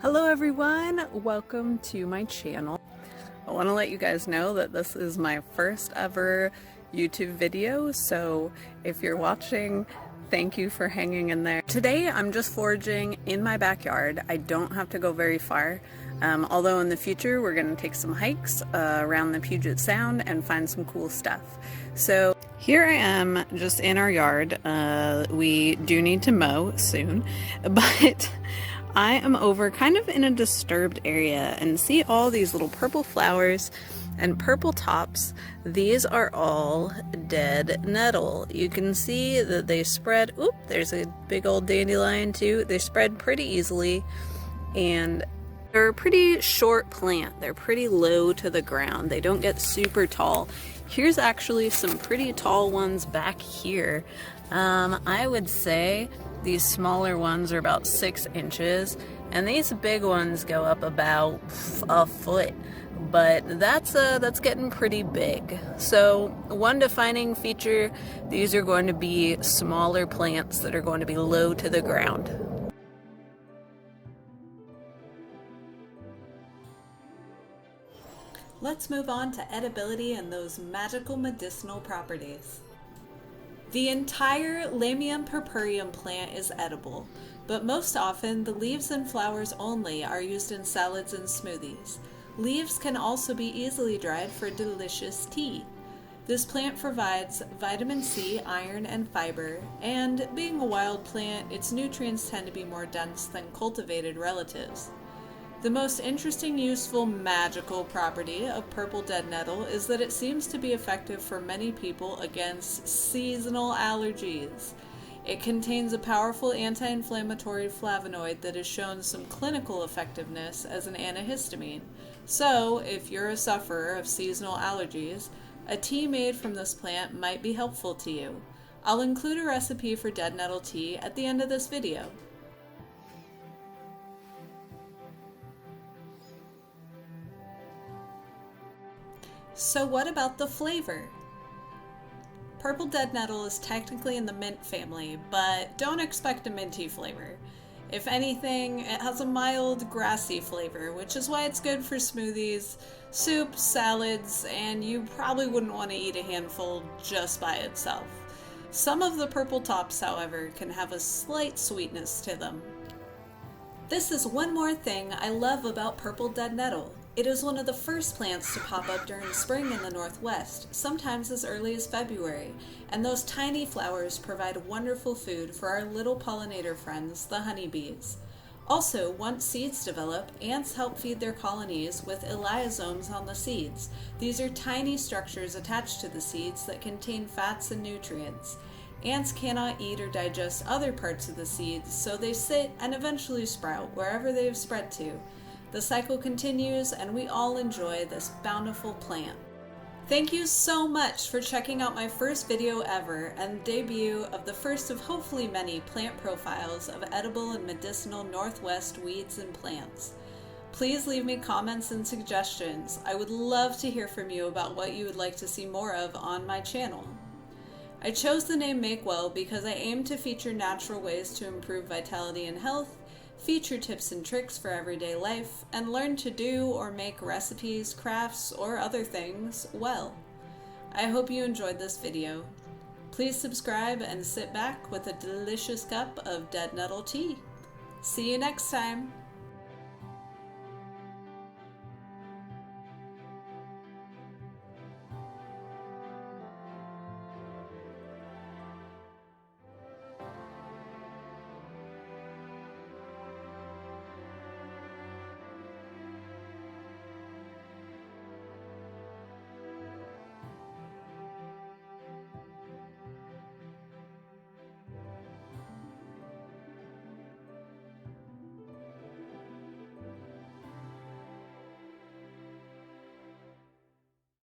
Hello everyone, welcome to my channel. I want to let you guys know that this is my first ever YouTube video, so if you're watching, thank you for hanging in there. Today I'm just foraging in my backyard. I don't have to go very far, although in the future we're going to take some hikes around the Puget Sound and find some cool stuff. So here I am just in our yard. We do need to mow soon, but I am over kind of in a disturbed area and see all these little purple flowers and purple tops. These are all dead nettle. You can see that they spread, oop, there's a big old dandelion too. They spread pretty easily and they're a pretty short plant. They're pretty low to the ground. They don't get super tall. Here's actually some pretty tall ones back here. I would say these smaller ones are about 6 inches, and these big ones go up about a foot. But that's getting pretty big. So one defining feature, these are going to be smaller plants that are going to be low to the ground. Let's move on to edibility and those magical medicinal properties. The entire Lamium Purpureum plant is edible, but most often the leaves and flowers only are used in salads and smoothies. Leaves can also be easily dried for delicious tea. This plant provides vitamin C, iron, and fiber, and being a wild plant, its nutrients tend to be more dense than cultivated relatives. The most interesting, useful, magical property of Purple Dead Nettle is that it seems to be effective for many people against seasonal allergies. It contains a powerful anti-inflammatory flavonoid that has shown some clinical effectiveness as an antihistamine. So, if you're a sufferer of seasonal allergies, a tea made from this plant might be helpful to you. I'll include a recipe for dead nettle tea at the end of this video. So what about the flavor? Purple Dead Nettle is technically in the mint family, but don't expect a minty flavor. If anything, it has a mild, grassy flavor, which is why it's good for smoothies, soups, salads, and you probably wouldn't want to eat a handful just by itself. Some of the purple tops, however, can have a slight sweetness to them. This is one more thing I love about Purple Dead Nettle. It is one of the first plants to pop up during spring in the Northwest, sometimes as early as February, and those tiny flowers provide wonderful food for our little pollinator friends, the honeybees. Also, once seeds develop, ants help feed their colonies with elaiosomes on the seeds. These are tiny structures attached to the seeds that contain fats and nutrients. Ants cannot eat or digest other parts of the seeds, so they sit and eventually sprout wherever they have spread to. The cycle continues, and we all enjoy this bountiful plant. Thank you so much for checking out my first video ever and debut of the first of hopefully many plant profiles of edible and medicinal Northwest weeds and plants. Please leave me comments and suggestions. I would love to hear from you about what you would like to see more of on my channel. I chose the name Make Well because I aim to feature natural ways to improve vitality and health, feature tips and tricks for everyday life, and learn to do or make recipes, crafts, or other things well. I hope you enjoyed this video. Please subscribe and sit back with a delicious cup of dead nettle tea. See you next time!